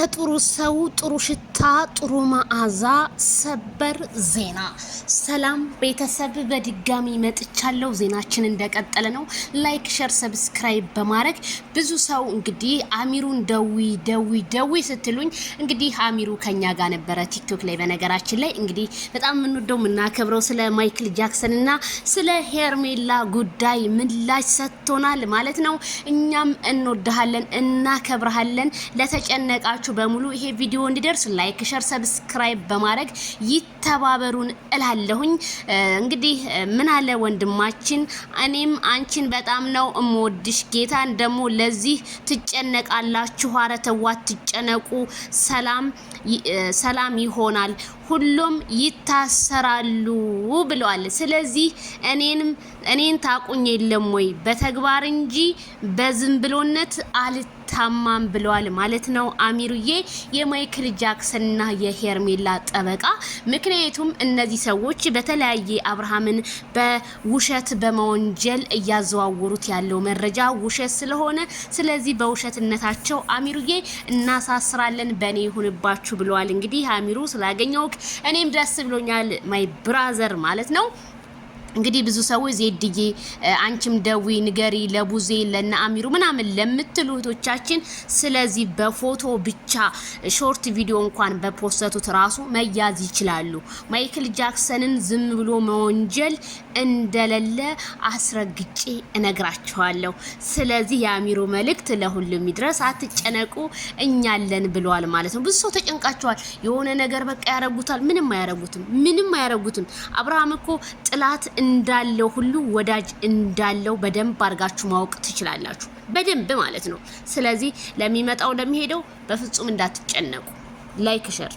ከጥሩ ሰው ጥሩ ሽታ ጥሩ መዓዛ ሰበር ዜና። ሰላም ቤተሰብ በድጋሚ መጥቻለሁ። ዜናችን እንደቀጠለ ነው። ላይክ ሼር ሰብስክራይብ በማድረግ ብዙ ሰው እንግዲህ አሚሩን ደዊ ስትሉኝ እንግዲህ አሚሩ ከኛ ጋር ነበረ ቲክቶክ ላይ። በነገራችን ላይ እንግዲህ በጣም የምንወደው የምናከብረው ስለ ማይክል ጃክሰን እና ስለ ሄርሜላ ጉዳይ ምላሽ ሰጥቶናል ማለት ነው። እኛም እንወድሃለን እናከብረሃለን። ለተጨነቃችሁ በሙሉ ይሄ ቪዲዮ እንዲደርስ ላይክ ሼር ሰብስክራይብ በማድረግ ይተባበሩን እላለሁኝ። እንግዲህ ምን አለ ወንድማችን፣ እኔም አንቺን በጣም ነው እምወድሽ፣ ጌታን ደግሞ ለዚህ ትጨነቃላችሁ። ኧረ ተው አትጨነቁ፣ ሰላም ይሆናል፣ ሁሉም ይታሰራሉ ብለዋል። ስለዚህ እኔን ታቁኝ የለም ወይ በተግባር እንጂ በዝምብሎነት አልታማም ብለዋል ማለት ነው አሚሩዬ የማይክል ጃክሰንና የሄርሜላ ጠበቃ። ምክንያቱም እነዚህ ሰዎች በተለያየ አብርሃምን በውሸት በመወንጀል እያዘዋወሩት ያለው መረጃ ውሸት ስለሆነ ስለዚህ በውሸትነታቸው አሚሩዬ እናሳስራለን በኔ ይሁንባችሁ ብለዋል። እንግዲህ አሚሩ ስላገኘው እኔም ደስ ብሎኛል ማይ ብራዘር ማለት ነው። እንግዲህ ብዙ ሰዎች ዜድዬ አንቺም ደዊ ንገሪ ለቡዜ ለና አሚሩ ምናምን ለምትሉ እህቶቻችን ስለዚህ በፎቶ ብቻ ሾርት ቪዲዮ እንኳን በፖስተቱት ራሱ መያዝ ይችላሉ። ማይክል ጃክሰንን ዝም ብሎ መወንጀል እንደሌለ አስረግጬ እነግራችኋለሁ። ስለዚህ የአሚሩ መልእክት ለሁሉም ይድረስ፣ አትጨነቁ እኛለን ብለዋል ማለት ነው። ብዙ ሰው ተጨንቃቸዋል። የሆነ ነገር በቃ ያረጉታል። ምንም አያረጉትም። አብርሃም እኮ ጥላት እንዳለው ሁሉ ወዳጅ እንዳለው በደንብ አድርጋችሁ ማወቅ ትችላላችሁ፣ በደንብ ማለት ነው። ስለዚህ ለሚመጣው ለሚሄደው በፍጹም እንዳትጨነቁ። ላይክ ሼር